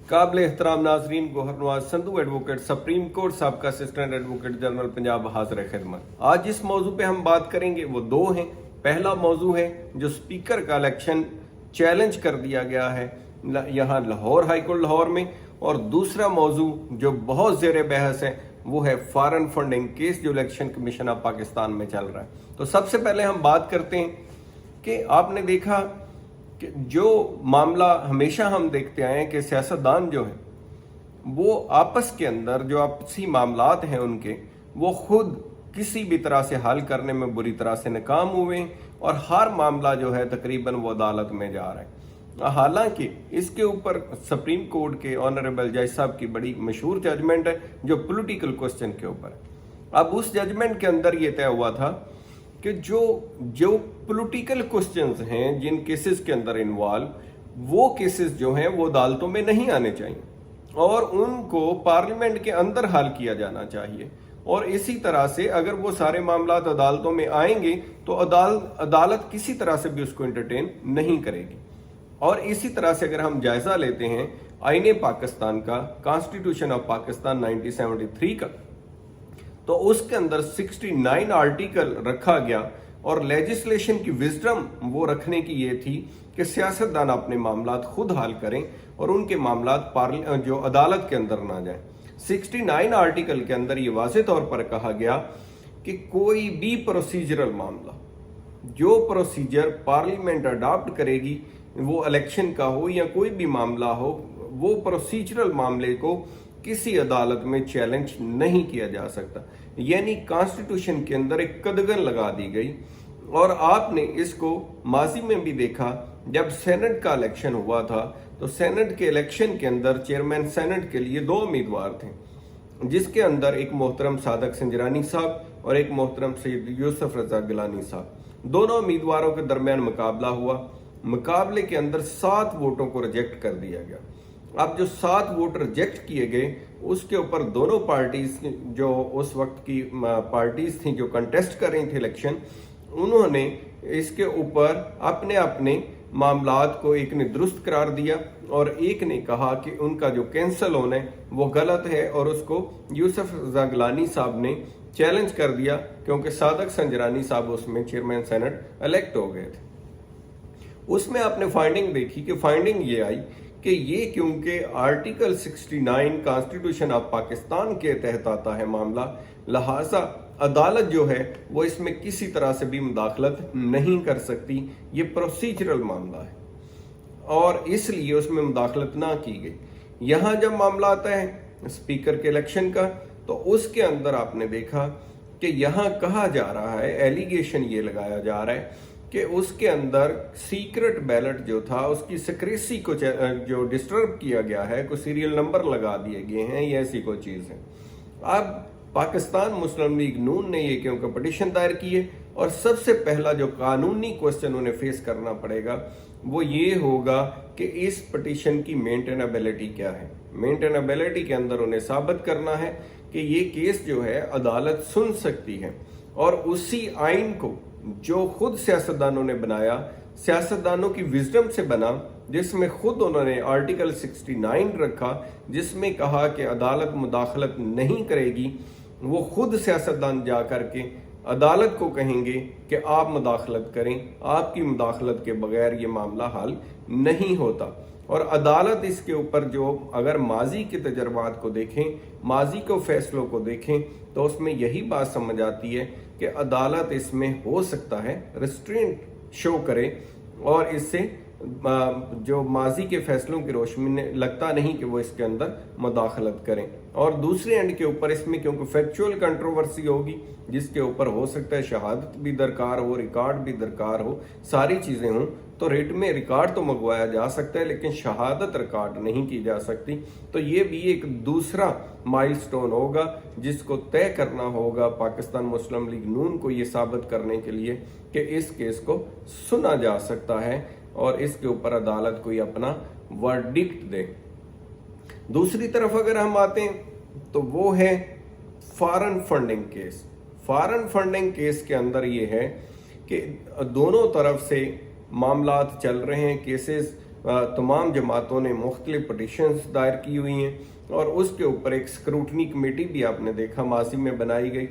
काबिल एहतराम नाजरीन, Gohar Nawaz Sandhu advocate supreme court सबका असिस्टेंट एडवोकेट जनरल पंजाब हाजिर खिदमत। आज जिस मौजू पे हम बात करेंगे वो दो हैं। पहला मौजू है जो स्पीकर का इलेक्शन चैलेंज कर दिया गया है यहाँ लाहौर हाईकोर्ट लाहौर में, और दूसरा मौजू जो बहुत ज़ेर बहस है वो है फॉरेन फंडिंग केस जो इलेक्शन कमीशन ऑफ पाकिस्तान में चल रहा है। तो सबसे पहले हम बात करते हैं कि आपने देखा कि जो मामला हमेशा हम देखते आए हैं कि सियासतदान जो हैं वो आपस के अंदर जो आपसी मामलात हैं उनके वो खुद किसी भी तरह से हल करने में बुरी तरह से नाकाम हुए हैं और हर मामला जो है तकरीबन वो अदालत में जा रहा है। हालांकि इसके ऊपर सुप्रीम कोर्ट के ऑनरेबल जज साहब की बड़ी मशहूर जजमेंट है जो पॉलिटिकल क्वेश्चन के ऊपर है। अब उस जजमेंट के अंदर ये तय हुआ था कि जो पॉलिटिकल क्वेश्चंस हैं जिन केसेस के अंदर इन्वॉल्व, वो केसेस जो हैं वो अदालतों में नहीं आने चाहिए और उनको पार्लियामेंट के अंदर हल किया जाना चाहिए। और इसी तरह से अगर वो सारे मामलात अदालतों में आएंगे तो अदालत किसी तरह से भी उसको एंटरटेन नहीं करेगी। और इसी तरह से अगर हम जायजा लेते हैं आईने पाकिस्तान का, कॉन्स्टिट्यूशन ऑफ पाकिस्तान 1973 का, तो उसके अंदर 69 आर्टिकल रखा गया और लेजिस्लेशन की विजडम वो रखने की ये थी कि सियासतदान अपने मामलात खुद हल करें और उनके मामलात जो अदालत के अंदर ना जाएं। 69 आर्टिकल के अंदर ये वाज़ेह तौर पर कहा गया कि कोई भी प्रोसीजरल मामला, जो प्रोसीजर पार्लियामेंट अडॉप्ट करेगी, वो इलेक्शन का हो या कोई भी मामला हो, वो प्रोसीजरल मामले को किसी अदालत में चैलेंज नहीं किया जा सकता। यानी कॉन्स्टिट्यूशन के अंदर एक कदगन लगा दी गई। और आपने इसको माजी में भी देखा, जब सेनेट का इलेक्शन हुआ था तो सेनेट के इलेक्शन के अंदर चेयरमैन सेनेट के लिए 2 उम्मीदवार थे, जिसके अंदर एक मोहतरम सादक संजरानी साहब और एक मोहतरम सैयद यूसुफ रजा गिलानी साहब। दोनों उम्मीदवारों के दरमियान मुकाबला हुआ। मुकाबले के अंदर 7 वोटों को रिजेक्ट कर दिया गया। अब जो 7 वोट रिजेक्ट किए गए उसके ऊपर दोनों पार्टीज जो उस वक्त की पार्टीज थी जो कंटेस्ट कर रही थी इलेक्शन, उन्होंने इसके ऊपर अपने अपने मामलात को, एक ने दुरुस्त करार दिया और एक ने कहा कि उनका जो कैंसिल होना है वो गलत है, और उसको यूसुफ रजा गिलानी साहब ने चैलेंज कर दिया क्योंकि सादक संजरानी साहब उसमें चेयरमैन सेनेट इलेक्ट हो गए थे। उसमें आपने फाइंडिंग देखी कि फाइंडिंग ये आई कि ये क्योंकि आर्टिकल 69 कॉन्स्टिट्यूशन ऑफ पाकिस्तान के तहत आता है मामला, लिहाजा अदालत जो है वो इसमें किसी तरह से भी मुदाखलत नहीं कर सकती। ये प्रोसीजरल मामला है और इसलिए उसमें मुदाखलत ना की गई। यहाँ जब मामला आता है स्पीकर के इलेक्शन का, तो उसके अंदर आपने देखा कि यहाँ कहा जा रहा है, एलिगेशन ये लगाया जा रहा है कि उसके अंदर सीक्रेट बैलेट जो था उसकी सिक्रेसी को जो डिस्टर्ब किया गया है, कोई सीरियल नंबर लगा दिए गए हैं, ये ऐसी कोई चीज़ है। अब पाकिस्तान मुस्लिम लीग नून ने ये क्योंकि पटिशन दायर की है और सबसे पहला जो कानूनी क्वेश्चन उन्हें फेस करना पड़ेगा वो ये होगा कि इस पटिशन की मेंटेनेबिलिटी क्या है। मेंटेनेबिलिटी के अंदर उन्हें साबित करना है कि ये केस जो है अदालत सुन सकती है, और उसी आइन को जो खुद सियासतदानों ने बनाया, सियासतदानों की विजडम से बना, जिसमें खुद उन्होंने आर्टिकल 69 रखा जिसमें कहा कि अदालत मुदाखलत नहीं करेगी, वो खुद सियासतदान जा करके अदालत को कहेंगे कि आप मुदाखलत करें, आपकी मुदाखलत के बगैर ये मामला हल नहीं होता। और अदालत इसके ऊपर जो अगर माजी के तजर्बात को देखें, माजी को फैसलों को देखें, तो उसमें यही बात समझ आती है कि अदालत इसमें हो सकता है रिस्ट्रेंट शो करे और इससे जो माजी के फैसलों की रोशनी में लगता नहीं कि वो इसके अंदर मुदाखलत करें। और दूसरे एंड के ऊपर इसमें क्योंकि फैक्चुअल कंट्रोवर्सी होगी जिसके ऊपर हो सकता है शहादत भी दरकार हो, रिकॉर्ड भी दरकार हो, सारी चीज़ें हों, तो रेट में रिकॉर्ड तो मंगवाया जा सकता है लेकिन शहादत रिकॉर्ड नहीं की जा सकती। तो ये भी एक दूसरा माइलस्टोन होगा जिसको तय करना होगा पाकिस्तान मुस्लिम लीग नून को, ये साबित करने के लिए कि इस केस को सुना जा सकता है और इसके ऊपर अदालत कोई अपना वर्डिक्ट दे। दूसरी तरफ अगर हम आते हैं तो वो है foreign funding case. Foreign funding case के अंदर ये है कि दोनों तरफ से मामलात चल रहे हैं, केसेस तमाम जमातों ने मुख्तलिफ पटिशन्स दायर की हुई हैं और उसके ऊपर एक स्क्रूटनी कमेटी भी आपने देखा माजी में बनाई गई।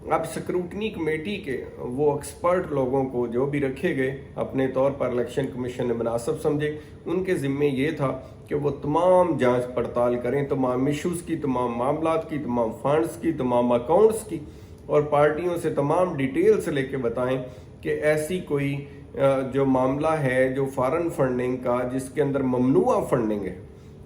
अब स्क्रूटनी कमेटी के वो एक्सपर्ट लोगों को जो भी रखे गए अपने तौर पर इलेक्शन कमीशन ने मुनासिब समझे, उनके ज़िम्मे ये था कि वो तमाम जांच पड़ताल करें, तमाम इशूज़ की, तमाम मामलात की, तमाम फंड्स की, तमाम अकाउंट्स की, और पार्टियों से तमाम डिटेल्स लेके बताएं कि ऐसी कोई जो मामला है जो फॉरेन फंडिंग का जिसके अंदर ममनुआ फंडिंग है,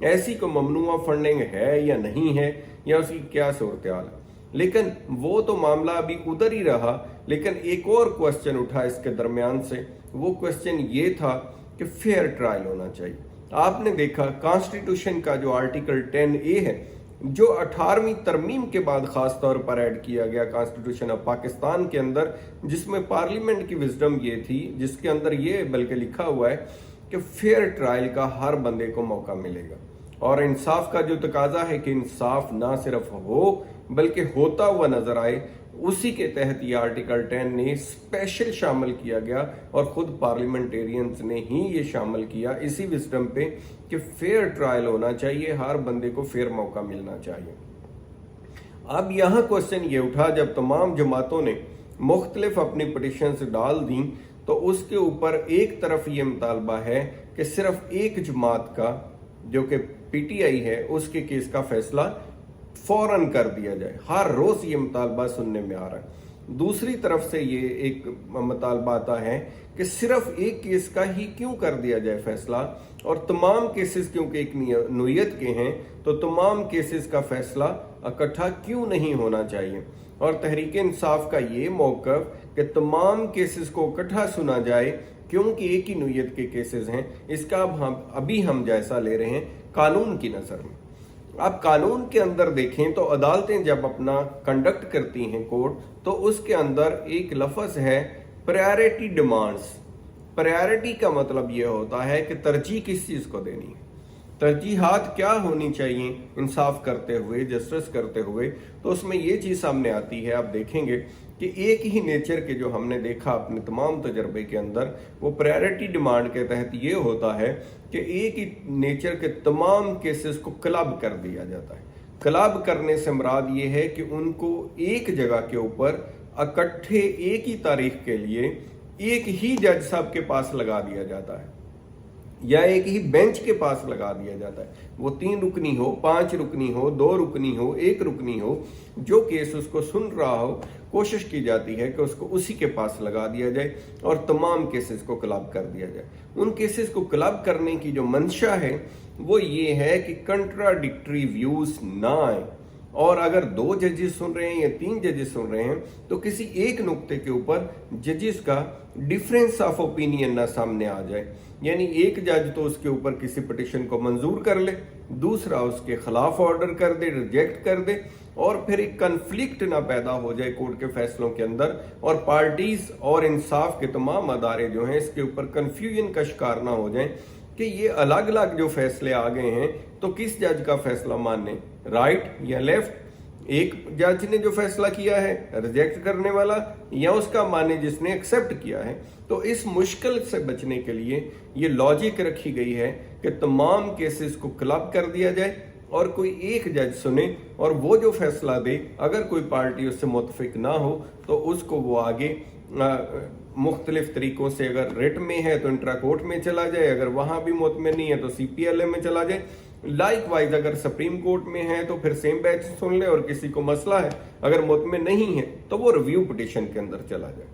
ऐसी कोई ममनुआ फंडिंग है या नहीं है, या उसकी क्या सूरत हाल है। लेकिन वो तो मामला अभी उधर ही रहा, लेकिन एक और क्वेश्चन उठा इसके दरमियान से। वो क्वेश्चन ये था कि फेयर ट्रायल होना चाहिए। आपने देखा कॉन्स्टिट्यूशन का जो आर्टिकल 10A है, जो 18वीं तरमीम के बाद खास तौर पर ऐड किया गया कॉन्स्टिट्यूशन ऑफ पाकिस्तान के अंदर, जिसमें पार्लियामेंट की विजडम ये थी, जिसके अंदर ये बल्कि लिखा हुआ है कि फेयर ट्रायल का हर बंदे को मौका मिलेगा, और इंसाफ का जो तकाजा है कि इंसाफ ना सिर्फ हो बल्कि होता हुआ नजर आए, उसी के तहत ये आर्टिकल 10 ने स्पेशल शामिल किया गया, और खुद पार्लियामेंटेरियंस ने ही ये शामिल किया इसी विजडम पे कि फेयर ट्रायल होना चाहिए, हर बंदे को फेयर मौका मिलना चाहिए। अब यहाँ क्वेश्चन ये उठा, जब तमाम जमातों ने मुख्तलिफ अपनी पटिशन्स डाल दी, तो उसके ऊपर एक तरफ ये मुतालबा है कि सिर्फ एक जमात का जो कि PTI है उसके केस का फैसला फौरन कर दिया जाए। हर रोज ये मुतालबा सुनने में आ रहा है। दूसरी तरफ से ये एक मुतालबा आता है कि सिर्फ एक केस का ही क्यों कर दिया जाए फैसला, और तमाम केसेस क्योंकि एक नोयत के हैं तो तमाम केसेस का फैसला इकट्ठा क्यों नहीं होना चाहिए। और तहरीक इंसाफ का ये मौक़िफ़ कि तमाम केसेस को इकट्ठा सुना जाए क्योंकि एक ही नोयत के केसेस हैं, इसका अभी हम जायजा ले रहे हैं कानून की नज़र में। अब कानून के अंदर देखें तो अदालतें जब अपना कंडक्ट करती हैं कोर्ट, तो उसके अंदर एक लफ्ज़ है प्रायोरिटी डिमांड्स। प्रायोरिटी का मतलब यह होता है कि तरजीह किस चीज़ को देनी है, तरजीहात क्या होनी चाहिए इंसाफ करते हुए, जस्टिस करते हुए। तो उसमें ये चीज़ सामने आती है, आप देखेंगे कि एक ही नेचर के जो हमने देखा अपने तमाम तजर्बे के अंदर, वो प्रायोरिटी डिमांड के तहत ये होता है कि एक ही नेचर के तमाम केसेस को क्लब कर दिया जाता है। क्लब करने से मुराद ये है कि उनको एक जगह के ऊपर इकट्ठे एक ही तारीख के लिए एक ही जज साहब के पास लगा दिया जाता है, या एक ही बेंच के पास लगा दिया जाता है। वो 3 रुकनी हो, 5 रुकनी हो, 2 रुकनी हो, 1 रुकनी हो, जो केस उसको सुन रहा हो, कोशिश की जाती है कि उसको उसी के पास लगा दिया जाए और तमाम केसेस को क्लब कर दिया जाए। उन केसेस को क्लब करने की जो मंशा है वो ये है कि कंट्राडिक्टरी व्यूज ना आए, और अगर 2 जजेस सुन रहे हैं या 3 जजेस सुन रहे हैं तो किसी एक नुक्ते के ऊपर जजेस का डिफरेंस ऑफ ओपिनियन ना सामने आ जाए। यानी एक जज तो उसके ऊपर किसी पिटिशन को मंजूर कर ले, दूसरा उसके खिलाफ ऑर्डर कर दे, रिजेक्ट कर दे, और फिर एक कन्फ्लिक्ट ना पैदा हो जाए कोर्ट के फैसलों के अंदर, और पार्टीज और इंसाफ के तमाम अदारे जो हैं इसके ऊपर कन्फ्यूजन का शिकार ना हो जाए कि ये अलग अलग जो फैसले आ गए हैं तो किस जज का फैसला माने, राइट या लेफ्ट। एक जज ने जो फैसला किया है रिजेक्ट करने वाला, या उसका माने जिसने एक्सेप्ट किया है। तो इस मुश्किल से बचने के लिए ये लॉजिक रखी गई है कि तमाम केसेस को क्लब कर दिया जाए और कोई एक जज सुने, और वो जो फैसला दे, अगर कोई पार्टी उससे मुतफिक ना हो तो उसको वो आगे मुख्तलिफ तरीकों से, अगर रिट में है तो इंट्रा कोर्ट में चला जाए, अगर वहां भी मुतमिन नहीं है तो CPLA में चला जाए। लाइक वाइज अगर सुप्रीम कोर्ट में है तो फिर सेम बैच सुन ले, और किसी को मसला है अगर मुतमिन नहीं है तो वो रिव्यू पिटिशन के अंदर चला जाए।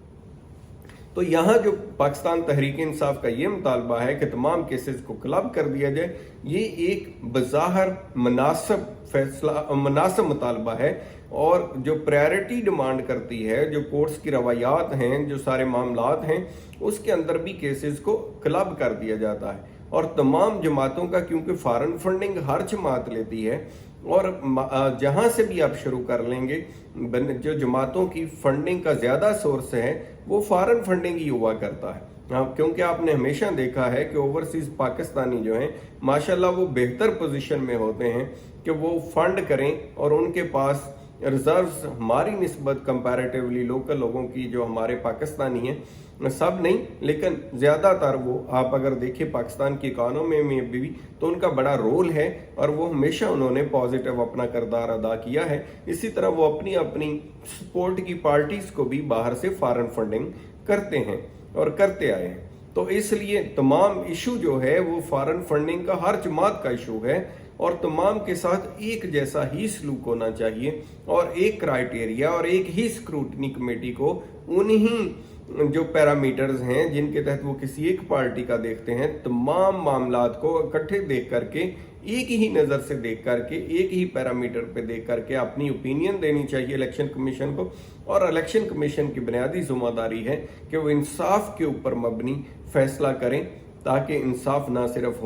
तो यहाँ जो पाकिस्तान तहरीक इंसाफ का ये मुतालबा है कि तमाम केसेस को क्लब कर दिया जाए, ये एक बज़ाहिर मुनासिब फैसला, मुनासिब मुतालबा है, और जो प्रायोरिटी डिमांड करती है, जो कोर्ट्स की रवायात हैं, जो सारे मामलात हैं, उसके अंदर भी केसेस को क्लब कर दिया जाता है। और तमाम जमातों का, क्योंकि फॉरेन फंडिंग हर जमात लेती है, और जहां से भी आप शुरू कर लेंगे, जो जमातों की फंडिंग का ज़्यादा सोर्स है वो फॉरेन फंडिंग ही हुआ करता है। क्योंकि आपने हमेशा देखा है कि ओवरसीज पाकिस्तानी जो हैं माशाल्लाह वो बेहतर पोजीशन में होते हैं कि वो फंड करें, और उनके पास रिजर्व्स हमारी निस्बत कंपैरेटिवली लोकल लोगों की जो हमारे पाकिस्तानी हैं, सब नहीं लेकिन ज़्यादातर, वो आप अगर देखें पाकिस्तान की इकानमी में भी तो उनका बड़ा रोल है और वो हमेशा उन्होंने पॉजिटिव अपना किरदार अदा किया है। इसी तरह वो अपनी अपनी सपोर्ट की पार्टीज़ को भी बाहर से फॉरेन फंडिंग करते हैं और करते आए हैं। तो इसलिए तमाम इशू जो है वो फॉरेन फंडिंग का हर जमात का इशू है और तमाम के साथ एक जैसा ही सलूक होना चाहिए और एक क्राइटेरिया और एक ही स्क्रूटनी कमेटी को उन्हीं जो पैरामीटर्स हैं जिनके तहत वो किसी एक पार्टी का देखते हैं, तमाम मामलात को इकट्ठे देख करके, एक ही नज़र से देख करके, एक ही पैरामीटर पे देख करके अपनी ओपिनियन देनी चाहिए इलेक्शन कमीशन को। और इलेक्शन कमीशन की बुनियादी जिम्मेदारी है कि वो इंसाफ के ऊपर मबनी फैसला करें ताकि इंसाफ ना सिर्फ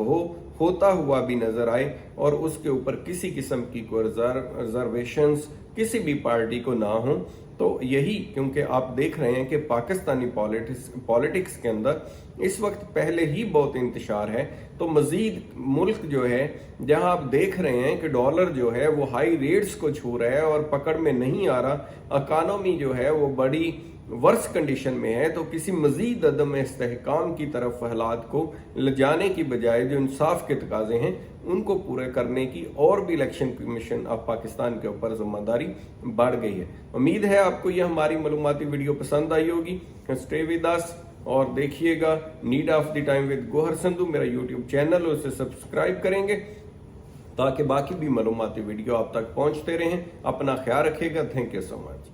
होता हुआ भी नजर आए और उसके ऊपर किसी किस्म की कोई रिजर्वेशंस किसी भी पार्टी को ना हो। तो यही, क्योंकि आप देख रहे हैं कि पाकिस्तानी पॉलिटिक्स के अंदर इस वक्त पहले ही बहुत इंतशार है, तो मजीद मुल्क जो है जहां आप देख रहे हैं कि डॉलर जो है वो हाई रेट्स को छू रहा है और पकड़ में नहीं आ रहा, इकानमी जो है वो बड़ी वर्स कंडीशन में है, तो किसी मजीद अदम इस्तेहकाम की तरफ हालात को ले जाने की बजाय जो इंसाफ के तकाजे हैं उनको पूरे करने की और भी इलेक्शन कमीशन ऑफ पाकिस्तान के ऊपर जिम्मेदारी बढ़ गई है। उम्मीद है आपको यह हमारी मालूमाती वीडियो पसंद आई होगी। स्टे विद अस और देखिएगा need of the time with Gohar Sandhu, मेरा यूट्यूब चैनल, उसे सब्सक्राइब करेंगे ताकि बाकी भी मालूमाती वीडियो आप तक पहुंचते रहें। अपना ख्याल रखिएगा। Thank you so much.